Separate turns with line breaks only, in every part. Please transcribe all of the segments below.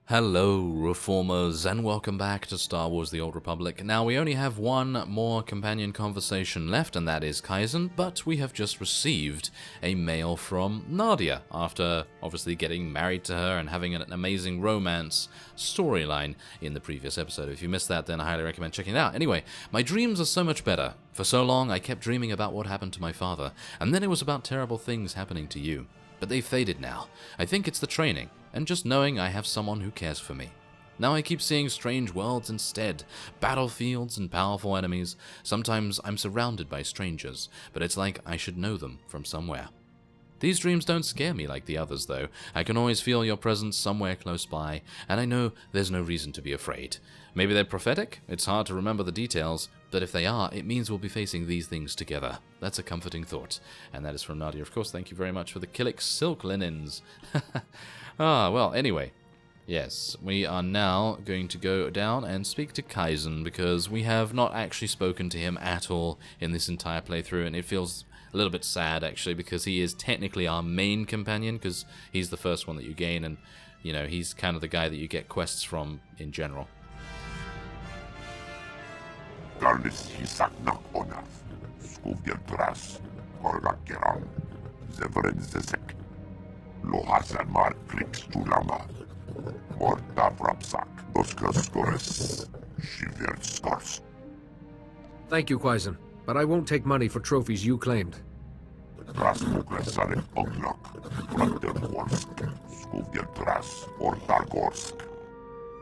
Hello, Reformers, and welcome back to Star Wars The Old Republic. Now, we only have one more companion conversation left, and that is Kaizen, but we have just received a mail from Nadia, after obviously getting married to her and having an amazing romance storyline in the previous episode. If you missed that, then I highly recommend checking it out. Anyway, my dreams are so much better. For so long, I kept dreaming about what happened to my father, and then it was about terrible things happening to you. But they've faded now. I think it's the training, and just knowing I have someone who cares for me. Now I keep seeing strange worlds instead, battlefields and powerful enemies. Sometimes I'm surrounded by strangers, but it's like I should know them from somewhere. These dreams don't scare me like the others, though. I can always feel your presence somewhere close by, and I know there's no reason to be afraid. Maybe they're prophetic? It's hard to remember the details, but if they are, it means we'll be facing these things together. That's a comforting thought. And that is from Nadia. Of course, thank you very much for the Killick silk linens. Well, anyway. Yes, we are now going to go down and speak to Kaizen, because we have not actually spoken to him at all in this entire playthrough, and it feels a little bit sad, actually, because he is technically our main companion, because he's the first one that you gain, and, you know, he's kind of the guy that you get quests from in general.
Garnis hisaknak onath, skuvjeltras, korgakeran, zevrenzesek, lohasan mar kliks tulama, morta vrapsak, doskaskores, shiverskors.
Thank you, Quaizen, but I won't take money for trophies you claimed.
Rasmuklesare oglak, brantervorsk, skuvjeltras, ortargorsk,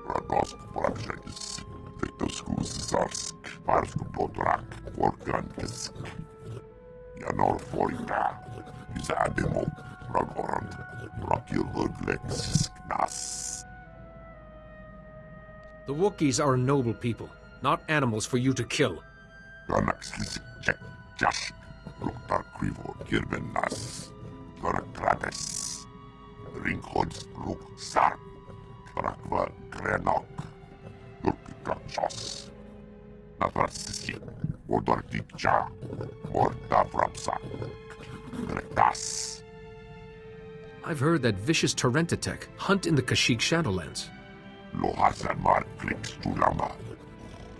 radosk prakshais, vetoskusarsk, parskupotrak, organkisk, janor forika, izademo, ragorand, rakilurglexis.
The Wookiees are a noble people, not animals for you to kill.
Ganaxlisik check jash, luktar krivo kirvenas, ganakrades, ringhods ruk sar, grakva grenok, lukikachos, natrarsisi, odortikcha, morta vrapsa, gretas.
I've heard that vicious Torrentatek hunt in the Kashyyyk Shadowlands.
Lohasan mar kliks tulama,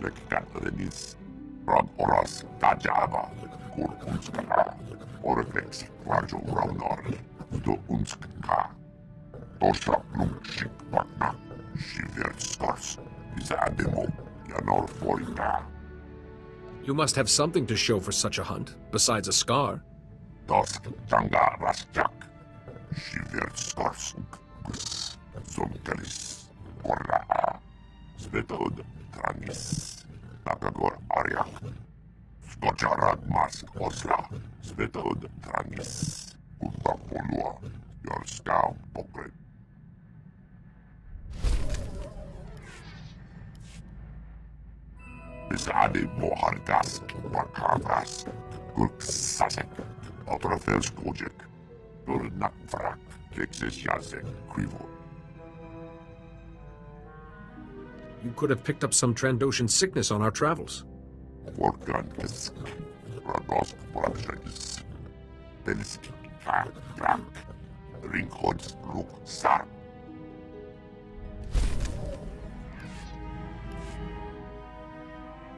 lekatrenis, rad oras tajaba, kur unskala, orglexi rajo raunor, do unskka, tosha plumshik patna, shiverskors, izademo, janor forika.
You must have something to show for such a hunt, besides a scar.
Dosk tanga rasjak, shiverskors, zonkelis. Korra, Svetod, Tranis, Nakagor Aryak, Skojarad Mask Osla, Svetod, Tranis, Utapolua, Yorska Pokret. Besade Mohargask, Bakavas, Gurksasek, Otrafels Kojek, Dornakvrak, Kexesiasek, Krivo.
You could have picked up some Trandoshan sickness on our travels.
Organkisk, Radosk Prakshais, Belski, Krak, Ringhods Ruk Sar.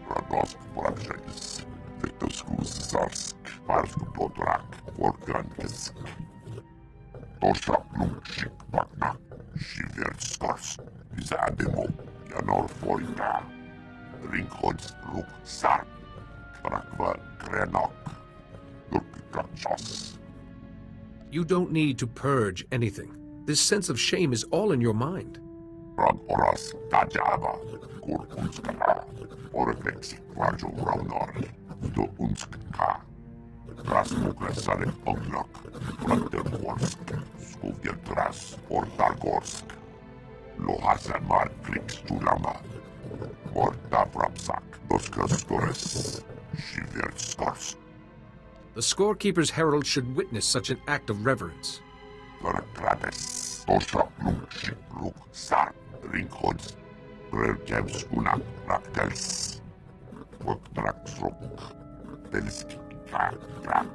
Radosk Prakshais, Vetoskus Zarsk, Parskupotrak, Organkisk. Tosha Plumshik Patna, Shiverskors, Izademo. Janor forika, ringhods ruk sar, brakva grenok, lukikachos.
You don't need to purge anything. This sense of shame is all in your mind.
Rad oras tajaba, kur unskala, orglexi rajo raunor, do unskka. Rasmuklesare oglak, brantervorsk, skuvjeltras, ortargorsk. Lohasan mar kliks tulama, morta vrapsak, doskaskores, shiverskors.
The scorekeeper's herald should witness such an act of reverence.
Ganakrades, tosha plumshik ruk sar, ringhods, grelkevs unak raktels, voktraksruk, belski krak.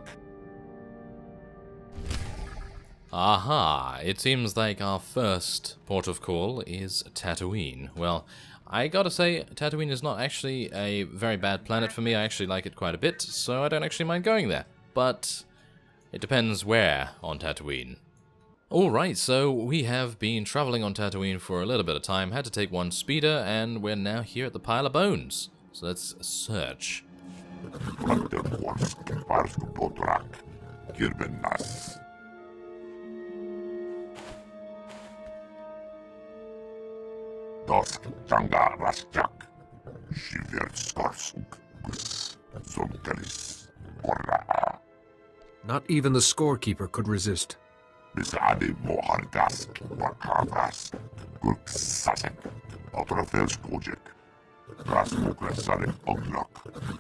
Aha, it seems like our first port of call is Tatooine. Well, I gotta say, Tatooine is not actually a very bad planet for me. I actually like it quite a bit, so I don't actually mind going there. But it depends where on Tatooine. Alright, so we have been traveling on Tatooine for a little bit of time, had to take one speeder, and we're now here at the Pile of Bones. So let's search.
Dosk Janga Rasjak, Shiverskorsuk, Zonkalis, Korra,
Not even the scorekeeper could resist.
Bisade Mohargas, Wakavas, Gurksasek, Autorafelskojek, Rasmuklasarek Oglok,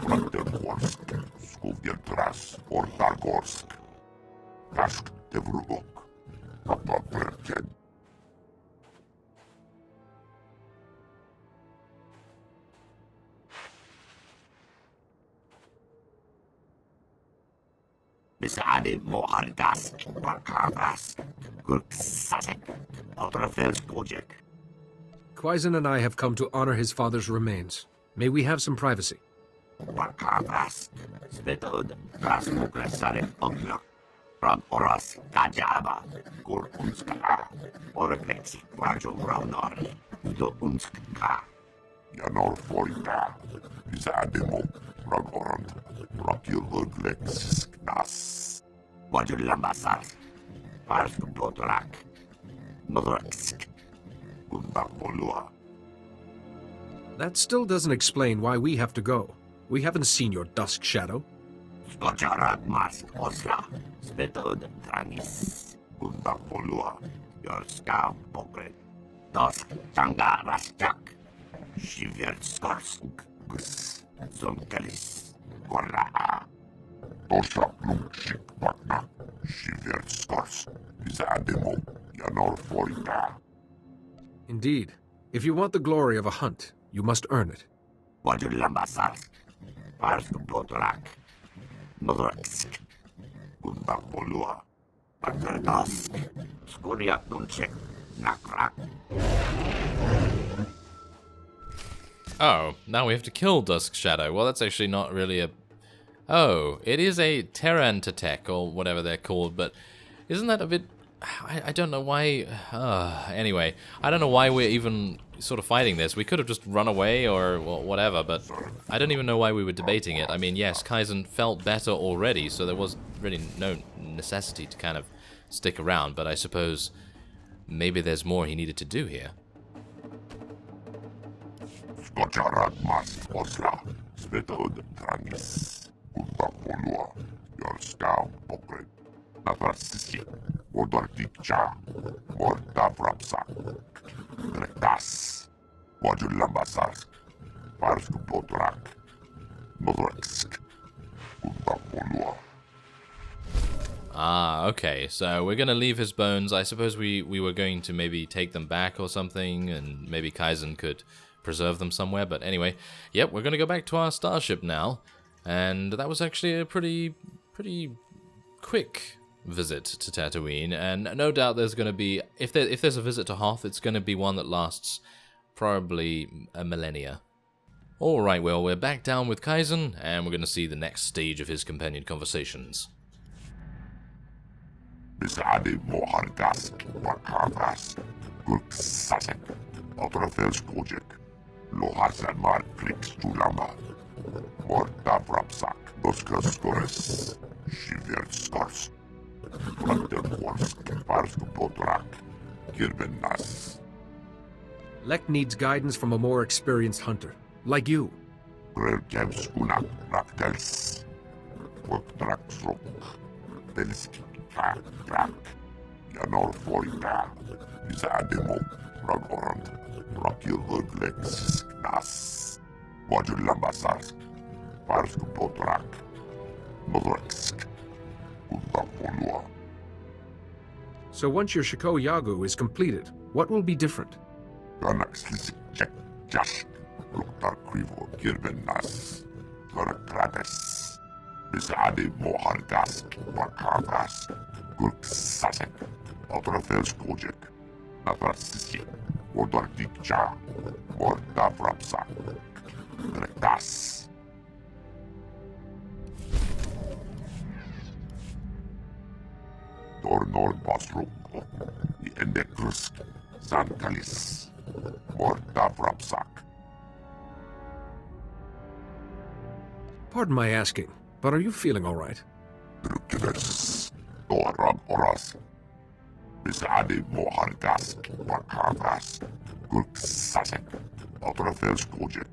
Randergorsk, Skuvjeltras, Ortargorsk, Kask Tevrubok, Papaperken. Bisade Mohargas, Wakavas, Gurksasek, Autorafelskojek.
QYZEN and I have come to honor his father's remains. May we have some privacy?
Wakavas, Svetod, Rasmuklasarek Oglok, Oras Kajaba, Gurkunska, Oreflex, Quadro Raunor, Do Unska, Yanor Foika, Bisademo, Ragorant, Rockil Urglex, Nas, Wajulambasar, Parsk Botorak, Nodrax, Gundapolua.
That still doesn't explain why we have to go. We haven't seen your dusk shadow.
Skocharak Mask Osla, Svetod Tranis, Gundapolua, your scam pokret, Dosk Tanga Rasjak, Shiverskorsuk, Gus, Zonkalis, Korra, Tosha Lumchik Bakna, Shiverskors, Izademo, Yanor Foika,
Indeed. If you want the glory of a hunt, you must earn it.
Wajulambasar, Parsk Botorak, Nodrax, Gundapolua, Paterdask, Skuriak Dunchek, Nakrak.
Oh, now we have to kill Dusk Shadow. Well, that's actually not really a... Oh, it is a Terran-Tatek, or whatever they're called, but isn't that a bit... I don't know why... anyway, I don't know why we're even sort of fighting this. We could have just run away or whatever, but I don't even know why we were debating it. I mean, yes, Kaizen felt better already, so there was really no necessity to kind of stick around, but I suppose maybe there's more he needed to do here.
Skocharak Mas Osla, Svetod Tranis, Gundapolua, your scam pokret, Natrasisi, Wodartikcha, Mortavrapsa, Dretas, Wajulambasar, Parsk Botorak, Nodrax, Gundapolua.
Ah, okay, so we're gonna leave his bones. I suppose we were going to maybe take them back or something, and maybe Kaizen could preserve them somewhere, but anyway, yep, we're gonna go back to our starship now, and that was actually a pretty quick visit to Tatooine, and no doubt there's gonna be, if there's a visit to Hoth, it's gonna be one that lasts probably a millennia. Alright, well, we're back down with Kaizen, and we're gonna see the next stage of his companion conversations.
Bisade Mohargas, Wakavas, Gurksasek, Autorafelskojek, Lohasamar Krix Tulama, Mortavrapsak, Doskaskores, Shiverskors, Randergorsk, Parsk Botorak, Kirbenas,
Lek needs guidance from a more experienced hunter, like you.
Grelkevskunak Raktels, Woktraksrok, Belski, Krak, Yanor Foika, Izademo, Ragorant, Rockil Urglex, Nas, Wajulambasar, Parsk Botorak, Nodrax, Gundapolua.
So once your Shiko Yagu is completed, what will be different?
Ganaxlis Jack Jash, Ruktar Krivo, Kirbenas, Garakrades, Bisade Mohargas, Wakavas, Gurksasek, Otrofels Kojek, Natrasisi, Wodardikcha, Mordavrapsa, Gretas. Tornord Basruk, the Endekrusk, Sankalis, Mordavrapsak.
Pardon my asking, but are you feeling all right?
Drukides, Torab Oras, Bisadi Mohargask, Bakavas, Gurksasek, Otrofels Kojek.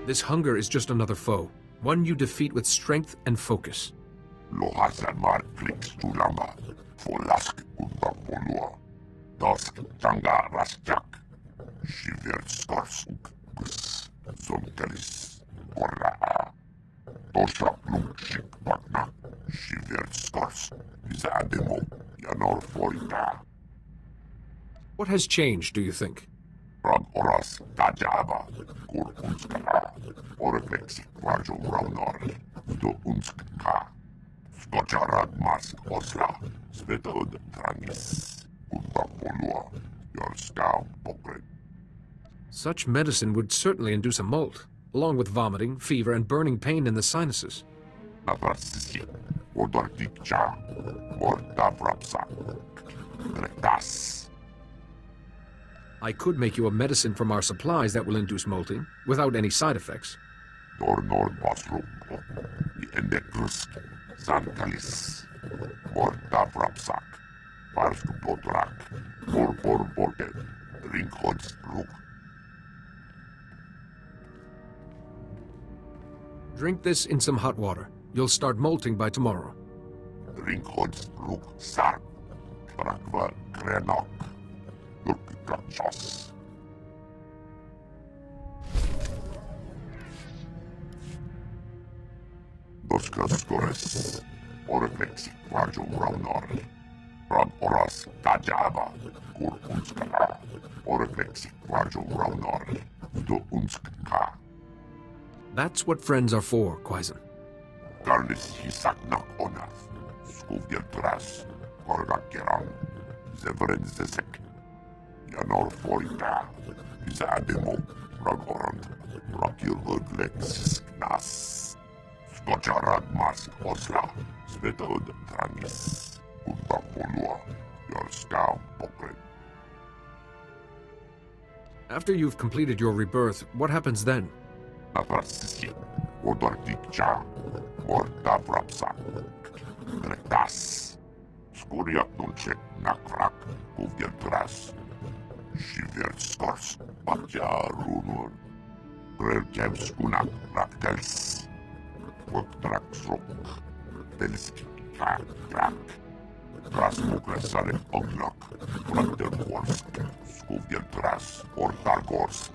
This hunger is just another foe, one you defeat with strength and focus.
Lohasan Mar Flix Tulamba, Folask Umbapolua, Dask Tanga Rasjak, Shiver Skarsuk, Zonkalis, Korra, Tosha Plumshik Bakna, Shiver Skars, Zademo, Yanor Forita,
What has changed, do you think?
Rag Oras, Tajaba, Kur Unskala, Oreflexi, Kvarjo Raunor, Do Unskka, Skocharad Mask Osla, Svetod Trangis, Umbapolua, Yorskau Pokret.
Such medicine would certainly induce a molt, along with vomiting, fever, and burning pain in the sinuses.
Natrasisi, Wodardikcha, Mordavrapsa, Gretas.
I could make you a medicine from our supplies that will induce molting, without any side effects.
Tornord Basruk, the Endekrusk, Sankalis, Mordavrapsak, Parsk Potrak, Borbor Bordet, Ringhods Ruk.
Drink this in some hot water. You'll start molting by tomorrow.
Ringhods Ruk Sark, Trakva Krenok, Lurkikachos. Doskas Gores, Oreflexi Kvarjo Raunor, Rag Oras Tajaba, Kur Unskala, Oreflexi Kvarjo Raunor, Do Unskka,
That's what friends are for, QYZEN.
Garnis Hisaknak Onath, Skuvgel Tras, Korgakeran, Zevren Zesek, Yanor Forita, Zademo, Ragorand, Rakir Urglexis Nas, Skocharad Mask Osla, Svetod Trangis, Umbapolua, Yorskau Pokret.
After you've completed your rebirth, what happens then?
Natrasisi, Wodardikcha, Mordavrapsa, Gretas, Skuriak Nunchek Nakrak, Kuvgel Tras, Shiver Skars, Bakja Runun, Grelkev Skunak Raktels, Woktraksrok, Telski Krak Krak, Krasmokresare Oglak, Brandergorsk, Skuvgel Tras, Ortargorsk.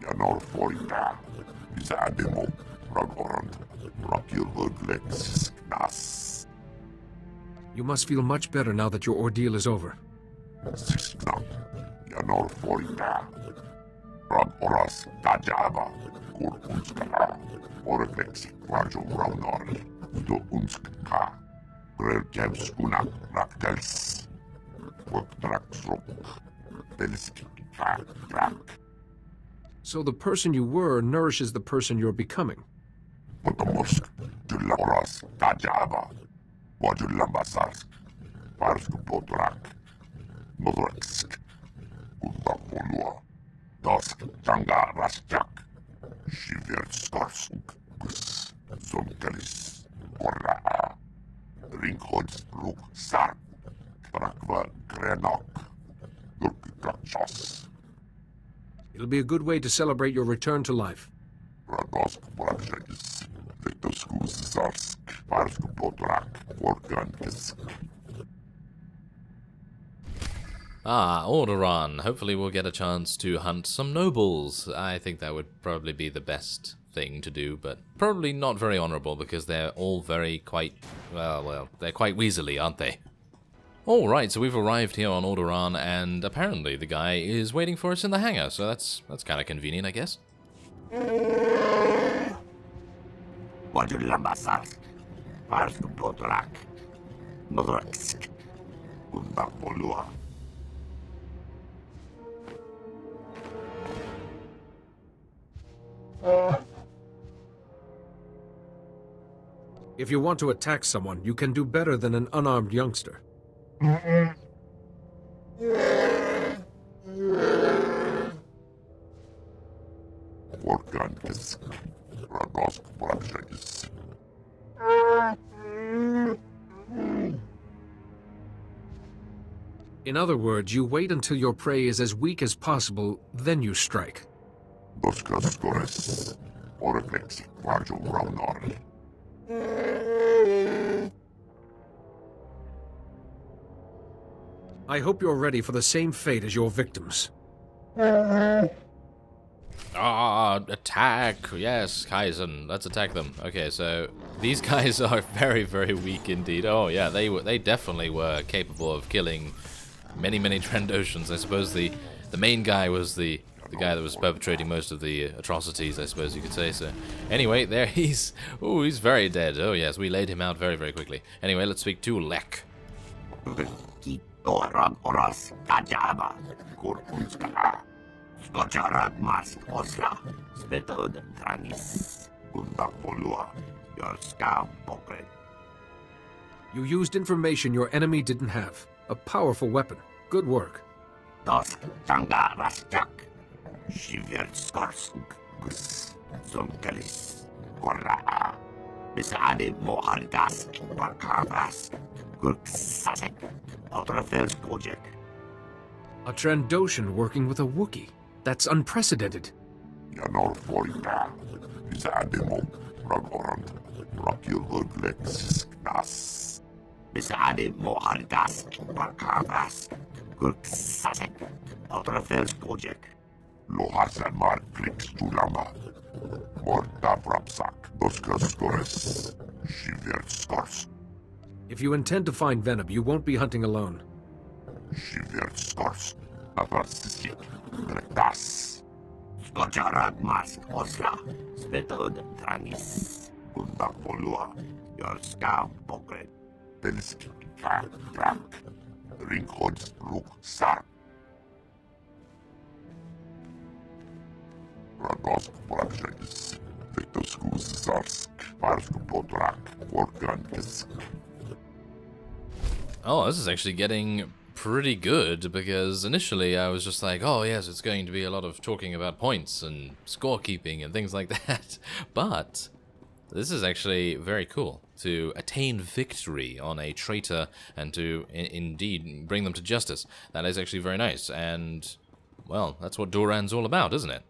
Yanor Forita, Zademo, Ragorand, Rakir Urglexis Nas.
You must feel much better now that your ordeal is over.
Sisknak, Yanor Forita, Rag Oras Tajaba, Kur Unskala, Oreflexi Kvarjo Raunor, Do Unskka, Grelkev Skunak Raktels, Woktraksrok, Telski Krak Krak.
So the person you were nourishes the person you're becoming.
Potomorsk, Tularas, Tajaba, Wajulambasarsk, Parsk Potrak, Nodreksk, Umbapolua, Dask Tanga Rasjak, Shiver Skarsuk, Zonkalis, Korra, Ringhods Ruk Sark, Trakva Krenok, Lurkikachos.
It'll be a good way to celebrate your return to life.
Radosk Brakshagis, Victoskus Zarsk, Parsk Potrak, Organkisk.
Alderaan. Hopefully we'll get a chance to hunt some nobles. I think that would probably be the best thing to do, but probably not very honorable because they're all very well, they're quite weaselly, aren't they? Alright, so we've arrived here on Alderaan, and apparently the guy is waiting for us in the hangar, so that's kind of convenient, I guess.
Quadrilambassarsk, Parsk Potrak, Nodraksk, Undapolua.
If you want to attack someone, you can do better than an unarmed youngster.
Organkisk, Radosk Prakshakis.
In other words, you wait until your prey is as weak as possible, then you strike.
Doskas Gores, Oreflexi, Varjo Raunor.
I hope you're ready for the same fate as your victims.
Attack! Yes, Kaizen. Let's attack them. Okay, so these guys are very, very weak indeed. Oh yeah, they definitely were capable of killing many, many Trandoshans. I suppose the main guy was the guy that was perpetrating most of the atrocities, I suppose you could say. So anyway, there he's very dead. Oh yes, we laid him out very, very quickly. Anyway, let's speak to Lek.
Kitoran Oras Kajaba, Kurkunska, Skocharat Mask Osla, Spetod Tranis, Undapolua, your scam pocket.
You used information your enemy didn't have. A powerful weapon. Good work.
Dosk Changa Raschak, Shivir Skorsk, Gus, Zunkelis, Korra, Bisade Mohardask, Bakavas, Gurksasek, Outerfels Project.
A Trandoshan working with a Wookiee. That's unprecedented.
Yanor Forika, Bisade Ragorant, Rockil Lex Nas. Bisade Mohardask, Bakavas, Gurksasek, Outerfels Project. Lohasan Mar Krix Tulama, Morta Prapsak, Doskas Gores, Shivir Skors.
If you intend to find Venom, you won't be hunting alone.
Shivir Skors, Navarsisik, Rektas. Skocharat Mask Osla, Spetod Tranis, Undapolua, your scam pocket. Pelski, Krak, Ringhods, Ruk, Sark. Radosk Prakshakis, Victoskus Zarsk, Parsk Potrak, Organkisk.
Oh, this is actually getting pretty good, because initially I was just like, oh yes, it's going to be a lot of talking about points and scorekeeping and things like that. But this is actually very cool, to attain victory on a traitor and to indeed bring them to justice. That is actually very nice, and well, that's what Doran's all about, isn't it?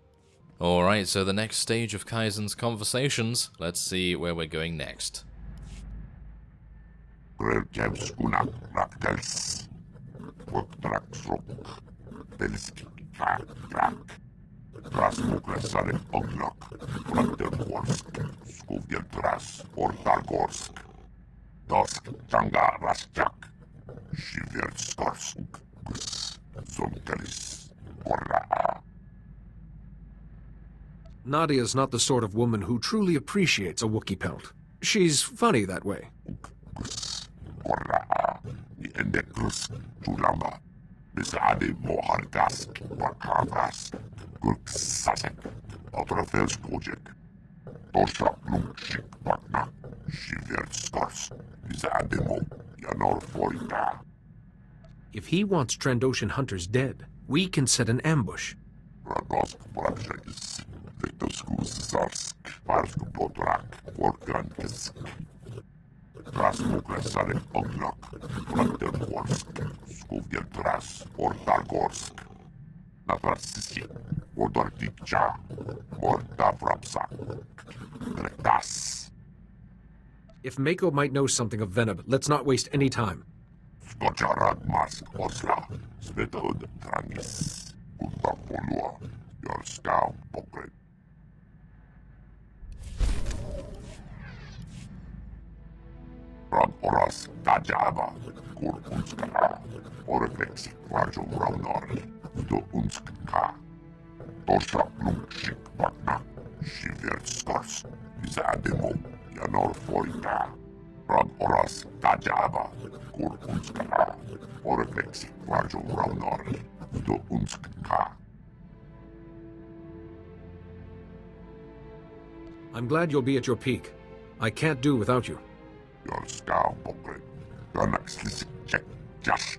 Alright, so the next stage of Kaizen's conversations, let's see where we're going next.
Grelkevskuna, Raktels, Woktraksrok, Pelski, Krak, Rasmuklesare, Oglok, Rantergorsk, Skuvjeltras, Ortargorsk, Dosk, Changa, Raschak, Shiverskorsk, Gus, Zonkelis, Korra.
Nadia's not the sort of woman who truly appreciates a Wookiee pelt. She's funny that way.
Korra, Endekrus, Tulamba, Bisade Mohardask, Bakavas, Gurksasek, Outerfels Project, Tosha Lumchik Bakna, Shiverskors, Bisademo, Yanor Forika.
If he wants Trandoshan hunters dead, we can set an ambush.
Radosk Prakshakis, Victoskus Zarsk, Parsk Potrak, Organkisk. Rasmuklesare Oglok, Rantergorsk, Skuvjeltras, Ortargorsk. Navarsisik, Odortikcha, Morta Prapsak, Rektas.
If Mako might know something of Venom, let's not waste any time.
Skocharat Mask Osla, Svetod Tranis, Undapolua, your scam pocket. Rad Oras Kajaba, Kurkunska, Oreflexi, Varjo Raunor, Do Unska, Tosha Lumchik Bakna, Shiver Skors, Bisademo, voida. Rad oras tajaba. Kur unskana. Oreflexi rajo raunar. Do unskka.
I'm glad you'll be at your peak. I can't do without you.
Your scow bokre. Ganaxlis check jash.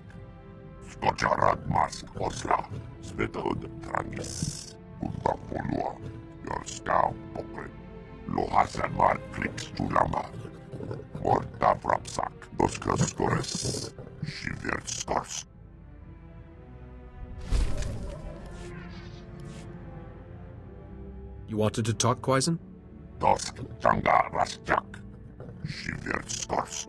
Skojarad mas osla. Svetod trangis. Utta polua. Your scow bokre. Lohasan mar flix tulama. Morta vrapsak. Doskas gores. Shiver skors.
You wanted to talk, QYZEN?
Dosk janga rasjak. Shiver skors.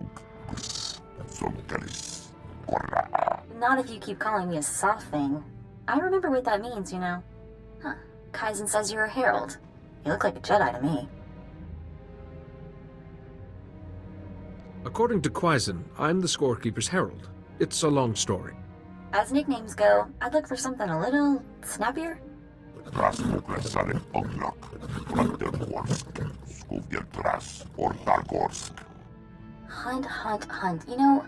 Sonkelis. Korra.
Not if you keep calling me a soft thing. I remember what that means, you know. Huh. Kaizen says you're a herald. You look like a Jedi to me.
According to QYZEN, I'm the scorekeeper's herald. It's a long story.
As nicknames go, I'd look for something a little snappier.
Rasmuklesare oglak. Brandergorsk. Skuvjertras. Ortargorsk.
Hunt, hunt, hunt. You know,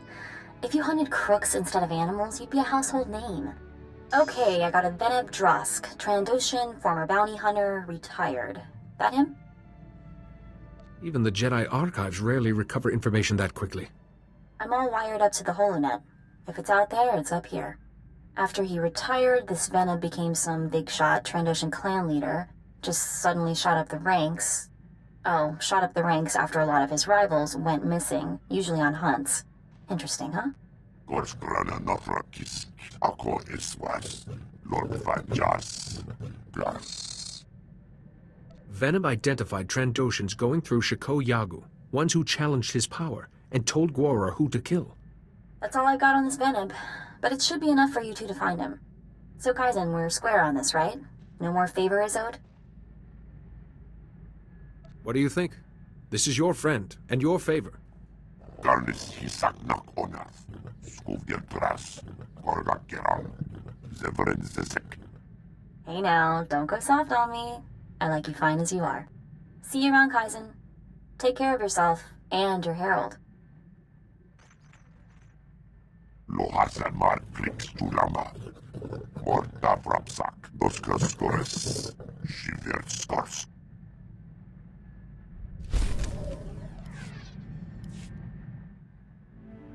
if you hunted crooks instead of animals, you'd be a household name. Okay, I got a Veneb Drusk, Trandoshan, former bounty hunter, retired. That him?
Even the Jedi archives rarely recover information that quickly.
I'm all wired up to the holonet. If it's out there, it's up here. After he retired, this Veneb became some big shot Trandoshan clan leader. Just suddenly shot up the ranks. Oh, shot up the ranks after a lot of his rivals went missing, usually on hunts. Interesting, huh?
Gorskrana Nofrakis. Ako iswas. Lord Vajas. Plus.
Veneb identified Trandoshans going through Shako Yagu, ones who challenged his power, and told Gwora who to kill.
That's all I got on this Veneb, but it should be enough for you two to find him. So Kaizen, we're square on this, right? No more favor is owed?
What do you think? This is your friend, and your favor.
Garnis hisak nak onas. Skuvjertras. Korgakeran. Zevren zezek.
Hey now, don't go soft on me. I like you fine as you are. See you around, Kaizen. Take care of yourself, and your herald.
Lohasan mar flix tulama. Morta vrapsak. Doskas gores. Shiver skors.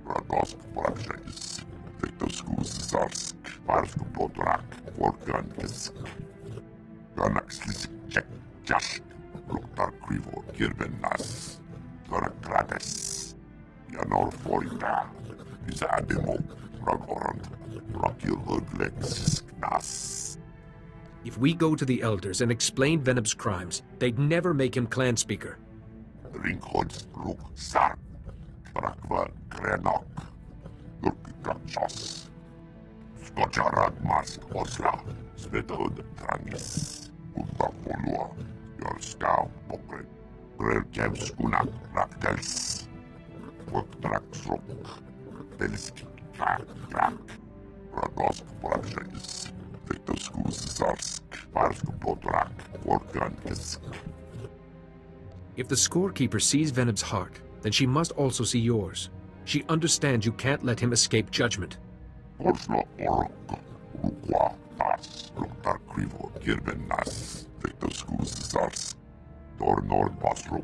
Radosk prakšais. Vektaskus zarsk. Parsku potrak. Vorkankisk. Ganaxlis check jash. Loktar krivo kirvenas. Karakrates. Janor forita. Isa ademo. Ragorant. Rakil hudlex knas.
If we go to the Elders and explain Veneb's crimes, they'd never make him clan speaker.
Ringhods ruk sark. Rakva krenok. Gurkikachos. Skojarad mas osla. Svetod trangis. Utta polua. Your scow pokre. Grelkev skunak raktels. Voktraksrok. Telski krak krak. Radosk prakšais. Vektaskus zarsk. Parsku potrak. Vorkankisk.
If the scorekeeper sees Veneb's heart, then she must also see yours. She understands you can't let him escape judgment.
Oslo orok. Rukwa tas. Loktar krivo kirvenas. Vektaskus zarsk. Dornor basrok.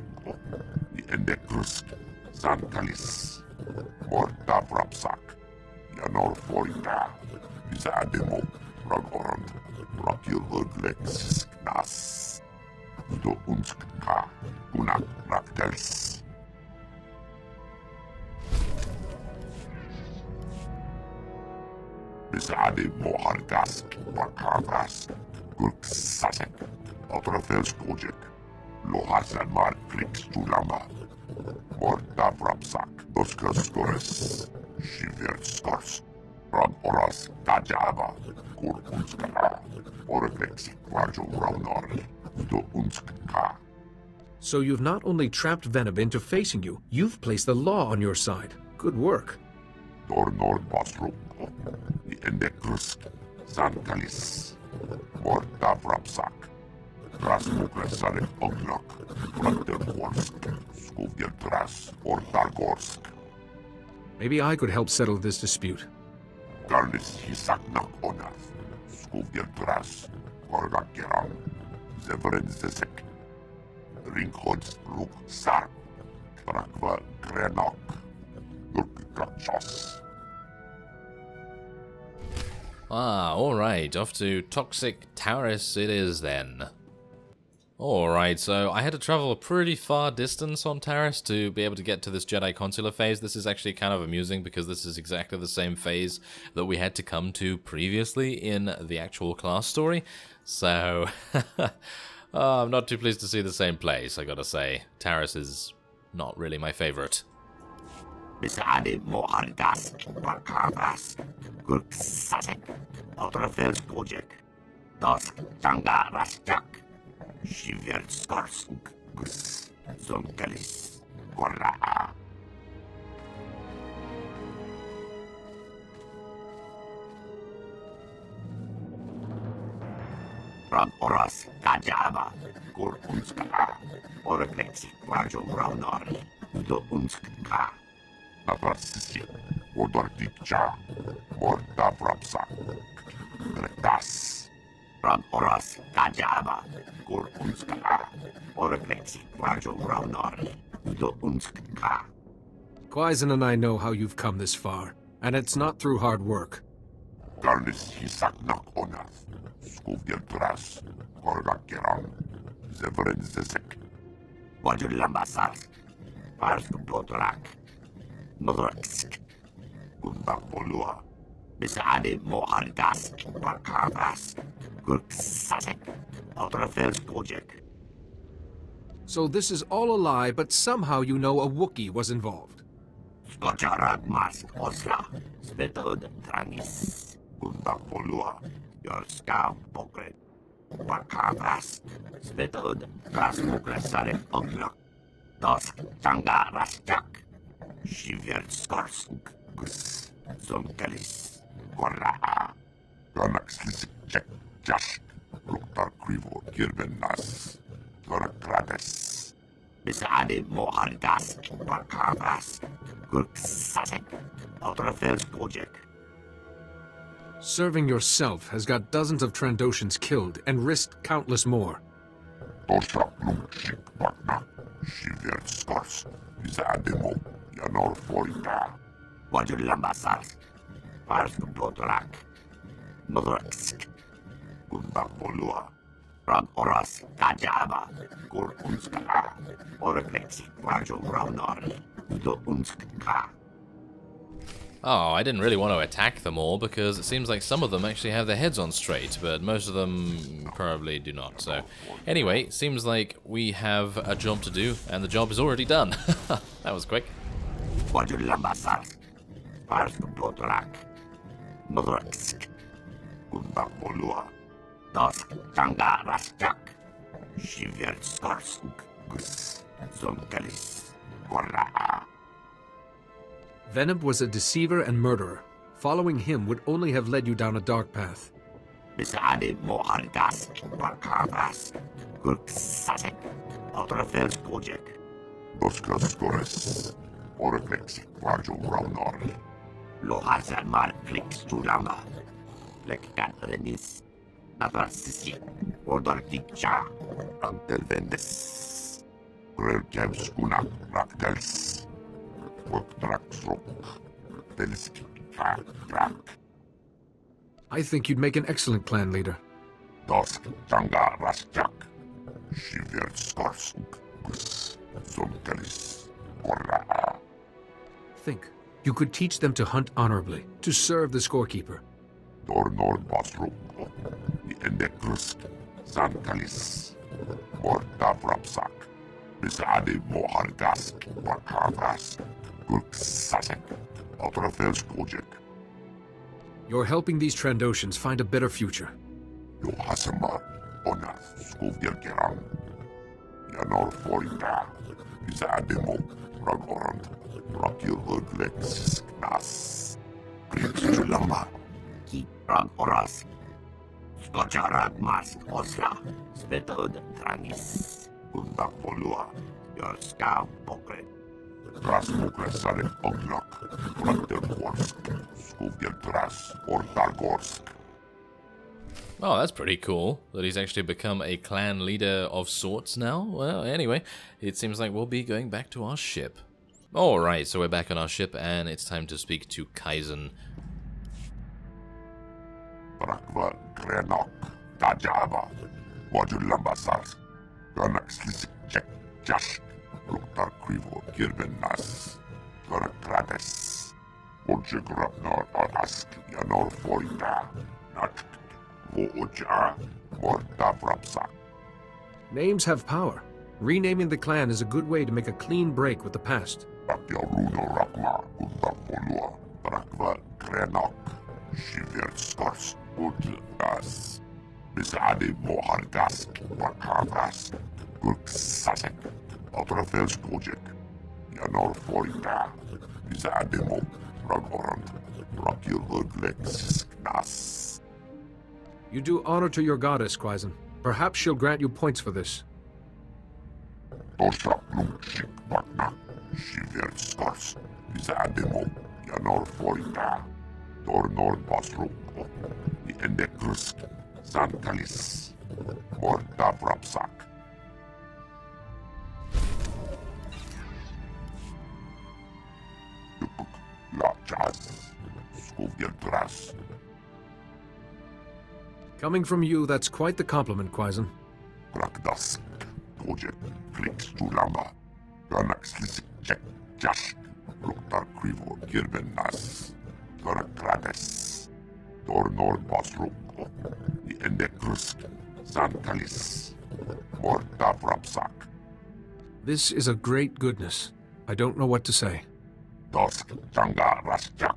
I endekrusk. Sankalis. Morta vrapsak. Janor forita. Isa ademo. Ragorant. Rakil hudlex knas. Do unskka. Kunak raktels. Besade mohargask. Rakavask. Gurksasek. Otrofelskodjek. Lohasan mar flix tulama. Morta vrapsak. Doskas gores. Shiver skors. Rad oras tajaba. Kur unskana. Oreflexi rajo raunar. Do unskka.
So you've not only trapped Veneb into facing you, you've placed the law on your side. Good work.
Dornor basrok. I endekrusk. Sankalis. Morta vrapsak. Tras Mugresare Oglok, Brandenbursk, Skuvjeltras, or Dargorsk.
Maybe I could help settle this dispute.
Garnis Hisaknak Onath, Skuvjeltras, Gorgakeran, Zevren Zezek, Ringhods Ruk Sarp, Trakva Grenok, Lurkikachos.
Ah, alright, off to Toxic Taurus it is then. Alright, so I had to travel a pretty far distance on Taurus to be able to get to this Jedi Consular phase. This is actually kind of amusing because this is exactly the same phase that we had to come to previously in the actual class story. So, I'm not too pleased to see the same place, I gotta say. Taurus is not really my favorite.
Besade Mohardas, Barkavas, Gurksatek, Outerfels Project, Dusk, Tanga Rasjak, Shiver Skarsk, Gus, Zonkalis, Korra. Ran Oras, Kajaba, Gurkunska, Oreplexi, Rajo Braunari, Do Unska. Navrasisi, Odordicha, Morta Vrapsa, Gretas. Ran Oras, Kajaba, Gurkunska, Oreplexi, Rajo Braunari, Do Unska.
QYZEN and I know how you've come this far, and it's not through hard work.
Garnis Hisaknak Onath, Skuvjeltras, Gorgakeran, Zevren Zezek. Wajulambasar, Parsk Botrak. Modraksk, Gundapolua, Besade Mohardas, Barkavas, Gurksatek, Outerfels Project.
So this is all a lie, but somehow you know a Wookiee was involved.
Skocharak Mask Osla, Svetod Trangis, Gundapolua, your scam pokret. Barkavas, Svetod, Rasmukresare Oglok, Dusk, Tanga Rasjak. Shiver Skarsk, Gus, Zonkalis, Korra. Ganaxlisik Jack Jash, Luktar Krivo Kirbenas, Gorakrades. Besade Mohardas, Barkavas, Gurksatek, Outerfels Project.
Serving yourself has got dozens of Trandoshans killed and risked countless more.
Tosha Lumshik Bakna, Shiver Skarsk, Izademo. Yanor Forita, Wajulambasar, Parsk Botrak, Modraksk, Gundapolua, Ran Oras, Kajaba, Gurkunska, Oreplexi, Rajo Braunari, Do Unska.
Oh, I didn't really want to attack them all because it seems like some of them actually have their heads on straight, but most of them probably do not. So, anyway, seems like we have a job to do, and the job is already done. That was quick.
Wajulambasar, Parsk Botrak, Modraksk, Gundapolua, Dusk, Tanga Rasjak, Shiver Skarsk, Gus, Zonkalis, Korra.
Venab was a deceiver and murderer. Following him would only have led you down a dark path.
Besade Mohardas, Barkavas, Gurksatek, Outerfels Project. Doskas Gores, Oreplexi, Rajo Braunari. Lohazan Mar Flix Tulama, Lekkan Renis, Navrasisi, Odordicha, Antelvendes. Grel Camps Unak Raktels.
I think you'd make an excellent clan leader.
Dusk, Tanga Rasjak, Shiver Skarsk, Gus, Zonkalis, Korra.
Think. You could teach them to hunt honorably, to serve the scorekeeper.
Dornor Basruk, the Endekrusk, Zankalis, Morta Vrapsak, Besade Mohardas, Barkavas, Gurksatek, Outerfels Project.
You're helping these Trandoshans find a better future.
Yohasamar, Onath, Skuvjelkeran, Yanor Forita, Izademo, Ragorand, Rakir Hudlex, Nas, Krix Lamba, Ki Rag Oras, Skočarad mas osla, spetod tranis, unda polua, your scam pocket. Rasmukle sale oglak, Brantergorsk, Skuvjeltras, or Dargorsk.
Oh, that's pretty cool, that he's actually become a clan leader of sorts now. Well, anyway, it seems like we'll be going back to our ship. Alright, so we're back on our ship, and it's time to speak to Kaizen.
Brakva Grenok, Tajava, Wajulambasas, Ganak Slisik Chek Jash, Luktar Krivo Kirbenas, Garakrates, Wojgrapnor Arask, Yanor Foina, Nacht, Wooja, Morta Vrapsak.
Names have power. Renaming the clan is a good way to make a clean break with the past.
Rakyaruno Rakma, Unda Polua, Brakva Grenok, Shiverskars, Udlas, Bisade Mohargask, Wakavras, Gurksasek, Outerfels Project, Yanor Foina, Bisademo, Ragorant, Rakiruglex,
You do honor to your goddess, QYZEN. Perhaps she'll grant you points for this.
Tosha Plumchik Bakna, Shiverskars, Bisademo, Yanor Foina, Tornor Basruk, Endekrusk, Sankalis, Morta Vrapsak. Yupuk, Lachas, Skuvjeltras.
Coming from you, that's quite the compliment, QYZEN.
Krakdask, Tojet, Flix Tulamba, Ganaxlis, Chek, Jash, Luktar Krivo, Kirbenas, Garakrades, Tornor Basruk, Endekrusk, Sankalis, Morta Vrapsak.
This is a great goodness. I don't know what to say.
Dosk, Changa Rasjak,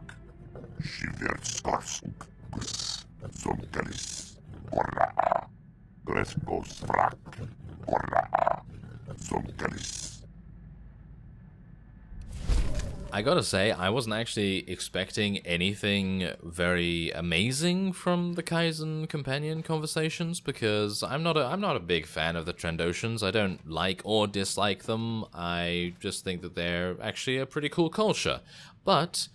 Shiverskarsuk, Gus, Zonkalis, Korraa, Greskos Vrak, Korraa, Zonkalis.
I gotta say, I wasn't actually expecting anything very amazing from the Kaizen companion conversations, because I'm not a big fan of the Trandoshans. I don't like or dislike them. I just think that they're actually a pretty cool culture. But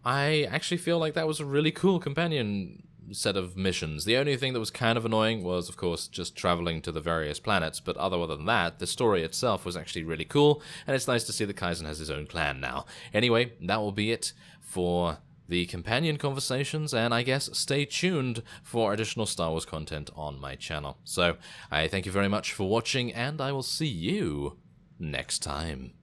I actually feel like that was a really cool companion set of missions. The only thing that was kind of annoying was, of course, just traveling to the various planets, but other than that, the story itself was actually really cool, and it's nice to see that Kaizen has his own clan now. Anyway, that will be it for the companion conversations, and I guess stay tuned for additional Star Wars content on my channel. So, I thank you very much for watching, and I will see you next time.